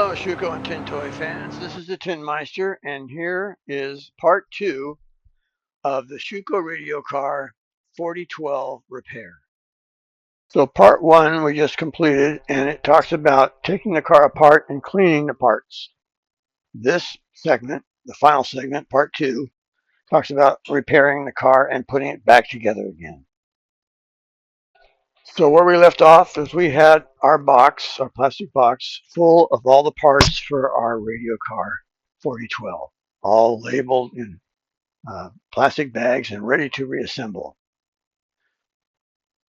Hello, Schuco and Tin Toy fans. This is the Tin Meister, and here is part 2 of the Schuco Radio car 4012 repair. So part 1 we just completed, and it talks about taking the car apart and cleaning the parts. This segment, the final segment, part 2, talks about repairing the car and putting it back together again. So where we left off is we had our box, our plastic box, full of all the parts for our radio car 4012, all labeled in plastic bags and ready to reassemble.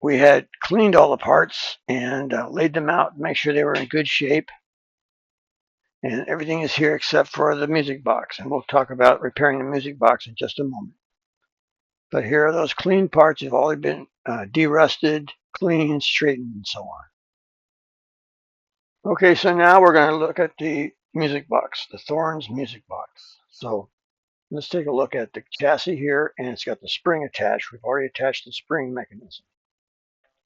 We had cleaned all the parts and laid them out to make sure they were in good shape. And everything is here except for the music box. And we'll talk about repairing the music box in just a moment. But here are those clean parts. They've already been derusted, cleaned, straightened, and so on. Okay, so now we're going to look at the music box, the Thorns music box. So let's take a look at the chassis here, and it's got the spring attached. We've already attached the spring mechanism.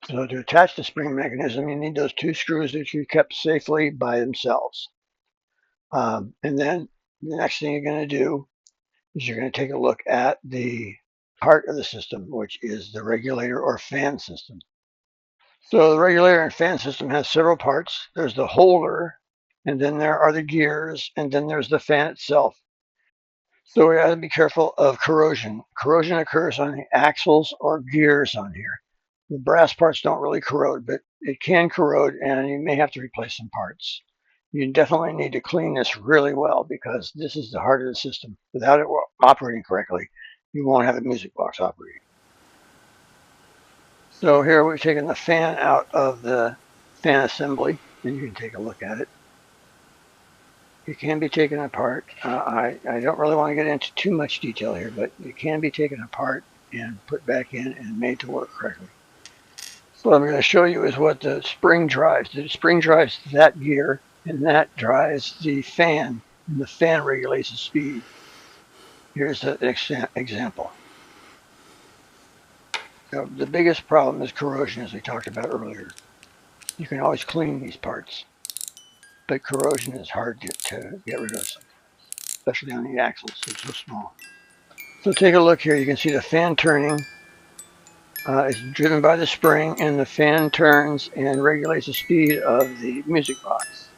So to attach the spring mechanism, you need those 2 screws that you kept safely by themselves. And then the next thing you're going to do is you're going to take a look at the part of the system, which is the regulator or fan system. So the regulator and fan system has several parts. There's the holder, and then there are the gears, and then there's the fan itself. So we got to be careful of corrosion. Corrosion occurs on the axles or gears on here. The brass parts don't really corrode, but it can corrode, and you may have to replace some parts. You definitely need to clean this really well because this is the heart of the system. Without it operating correctly, you won't have a music box operating. So here we've taken the fan out of the fan assembly, and you can take a look at it. It can be taken apart. I don't really want to get into too much detail here, but it can be taken apart and put back in and made to work correctly. So what I'm going to show you is what the spring drives. The spring drives that gear, and that drives the fan, and the fan regulates the speed. Here's an example. Now, the biggest problem is corrosion, as we talked about earlier. You can always clean these parts, but corrosion is hard to get rid of sometimes, especially on the axles. They're so small. So take a look here. You can see the fan turning. It's driven by the spring, and the fan turns and regulates the speed of the music box.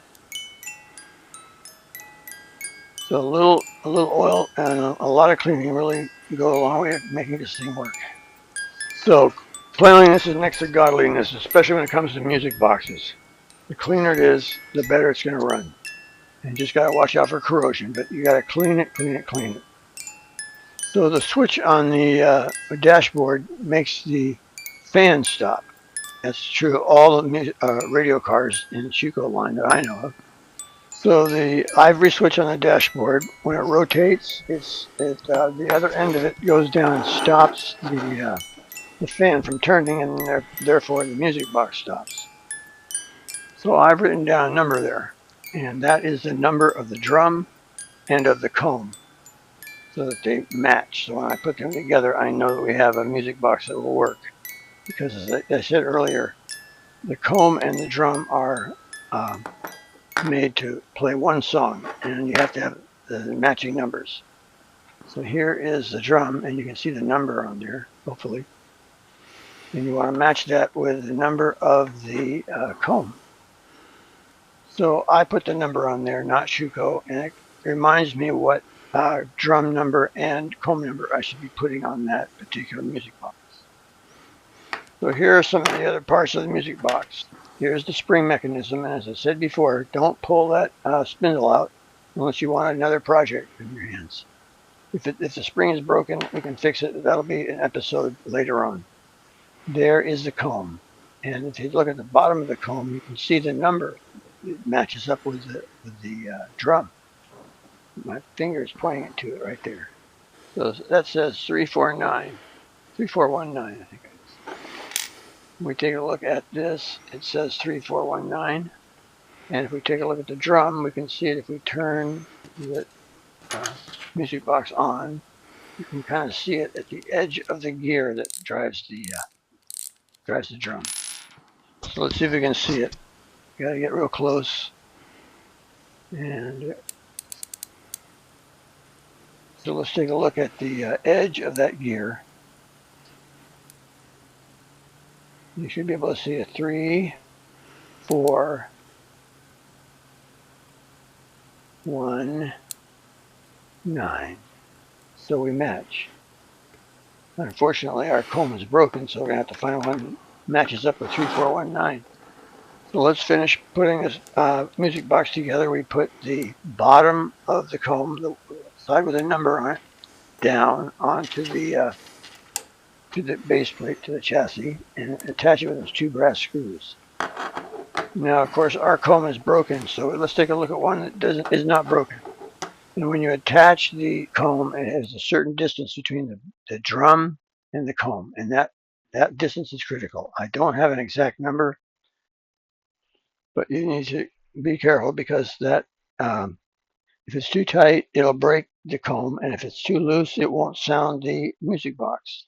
So a little oil and a lot of cleaning really go a long way of making this thing work. So cleanliness is next to godliness, especially when it comes to music boxes. The cleaner it is, the better it's going to run. And you just got to watch out for corrosion, but you got to clean it, clean it, clean it. So the switch on the dashboard makes the fan stop. That's true of all the radio cars in the Schuco line that I know of. So the ivory switch on the dashboard, when it rotates, the other end of it goes down and stops the fan from turning, and therefore the music box stops. So I've written down a number there, and that is the number of the drum and of the comb, so that they match. So when I put them together, I know that we have a music box that will work. Because as I said earlier, the comb and the drum are made to play one song, and you have to have the matching numbers. So here is the drum, and you can see the number on there, hopefully. And you want to match that with the number of the comb. So I put the number on there, not Schuco, and it reminds me what drum number and comb number I should be putting on that particular music box. So here are some of the other parts of the music box. Here's the spring mechanism, and as I said before, don't pull that spindle out unless you want another project in your hands. If the spring is broken, we can fix it. That'll be an episode later on. There is the comb, and if you look at the bottom of the comb, you can see the number. It matches up with the drum. My finger is pointing to it right there. So that says 349, 3419, I think it is. When we take a look at this, it says 3419. And if we take a look at the drum, we can see it if we turn the music box on. You can kind of see it at the edge of the gear that drives the drum. So let's see if we can see it. You got to get real close. And so let's take a look at the edge of that gear. You should be able to see a 3, 4, 1, 9. So we match. Unfortunately, our comb is broken, so we're going to have to find one that matches up with 3, 4, 1, 9. So let's finish putting this music box together. We put the bottom of the comb, the side with a number on it, down onto the base plate, to the chassis, and attach it with those 2 brass screws. Now, of course, our comb is broken, so let's take a look at one that is not broken. And when you attach the comb, it has a certain distance between the drum and the comb, and that distance is critical. I don't have an exact number, but you need to be careful because that if it's too tight, it'll break the comb, and if it's too loose, it won't sound the music box.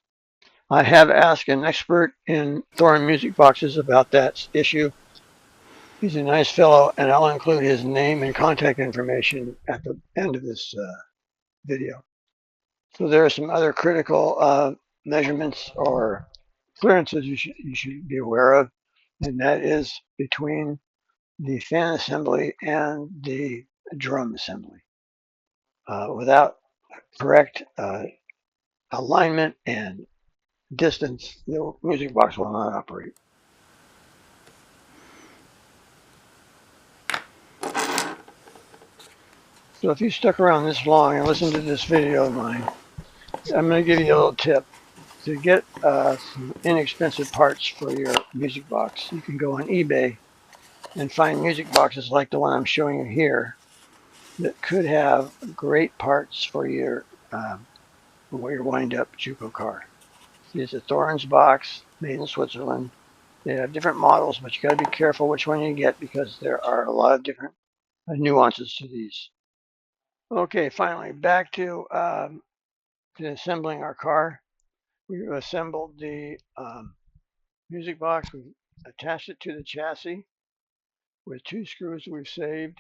I have asked an expert in Thorn music boxes about that issue. He's a nice fellow, and I'll include his name and contact information at the end of this video. So there are some other critical measurements or clearances you should be aware of, and that is between the fan assembly and the drum assembly. Without correct alignment and distance, the music box will not operate. So if you stuck around this long and listened to this video of mine, I'm going to give you a little tip. To get some inexpensive parts for your music box, you can go on eBay and find music boxes like the one I'm showing you here that could have great parts for your wind-up Schuco car. It's a Thorns box made in Switzerland. They have different models, but you got to be careful which one you get because there are a lot of different nuances to these. Okay, finally back to assembling our car. We've assembled the music box. We've attached it to the chassis with 2 screws we've saved.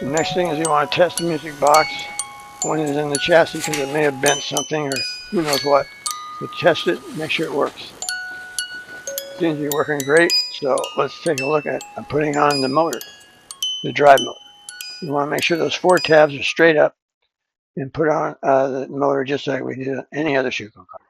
The next thing is you want to test the music box when it's in the chassis because it may have bent something or who knows what. So test it, make sure it works. Seems to be working great, so let's take a look at putting on the motor, the drive motor. You want to make sure those 4 tabs are straight up and put on the motor just like we do any other Schuco car.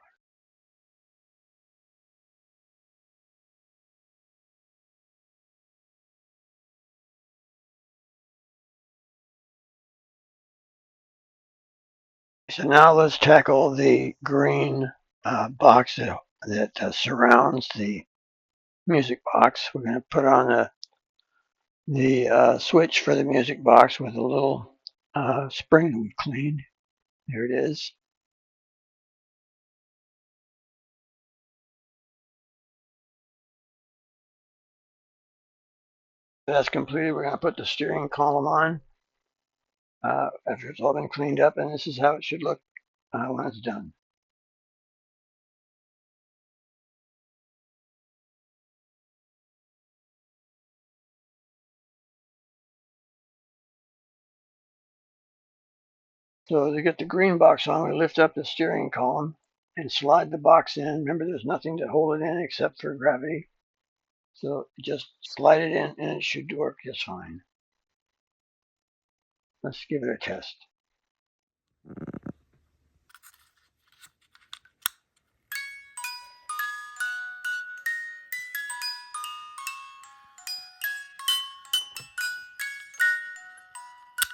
So now let's tackle the green box that surrounds the music box. We're going to put on the switch for the music box with a little spring that we cleaned. There it is. That's completed. We're going to put the steering column on after it's all been cleaned up, and this is how it should look when it's done. So to get the green box on, we lift up the steering column and slide the box in. Remember, there's nothing to hold it in except for gravity. So just slide it in and it should work just fine. Let's give it a test.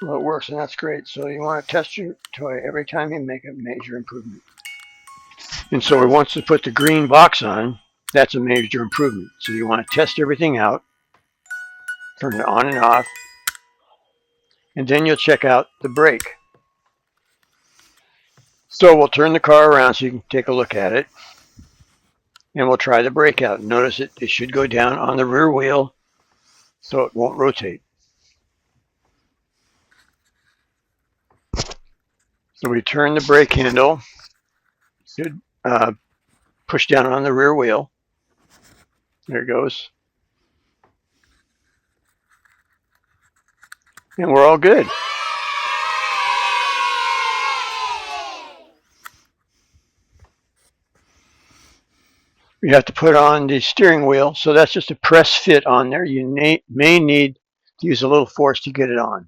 Well, it works and that's great. So you want to test your toy every time you make a major improvement. And so once you put the green box on, that's a major improvement. So you want to test everything out, turn it on and off, and then you'll check out the brake. So we'll turn the car around so you can take a look at it. And we'll try the brake out. Notice it should go down on the rear wheel so it won't rotate. So we turn the brake handle, should push down on the rear wheel. There it goes. And we're all good. We have to put on the steering wheel, so that's just a press fit on there. You may need to use a little force to get it on.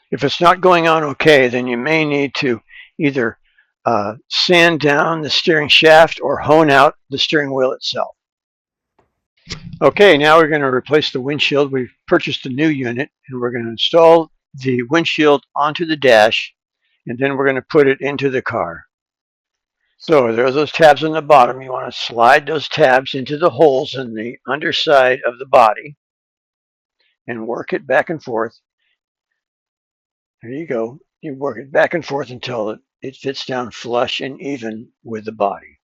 If it's not going on okay, then you may need to either sand down the steering shaft or hone out the steering wheel itself. Okay, now we're going to replace the windshield. We've purchased a new unit, and we're going to install the windshield onto the dash, and then we're going to put it into the car. So there's those tabs on the bottom. You want to slide those tabs into the holes in the underside of the body and work it back and forth. There you go. You work it back and forth until it fits down flush and even with the body.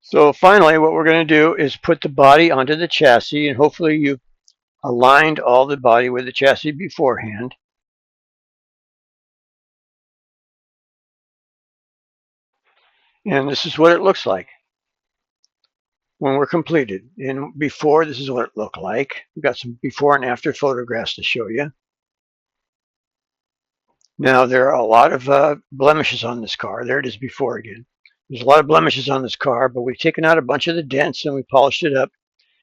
So finally, what we're going to do is put the body onto the chassis, and hopefully you've aligned all the body with the chassis beforehand. And this is what it looks like when we're completed. And before, this is what it looked like. We've got some before and after photographs to show you. Now, there are a lot of blemishes on this car. There it is before again. There's a lot of blemishes on this car, but we've taken out a bunch of the dents and we polished it up,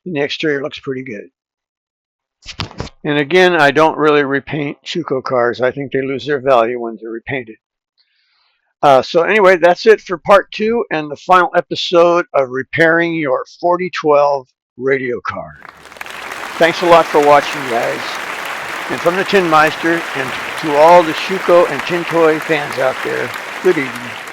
and the exterior looks pretty good. And again, I don't really repaint Schuco cars. I think they lose their value when they're repainted. So anyway, that's it for part 2 and the final episode of repairing your 4012 radio car. Thanks a lot for watching, guys. And from the Tin Meister and to all the Schuco and Tin Toy fans out there, good evening.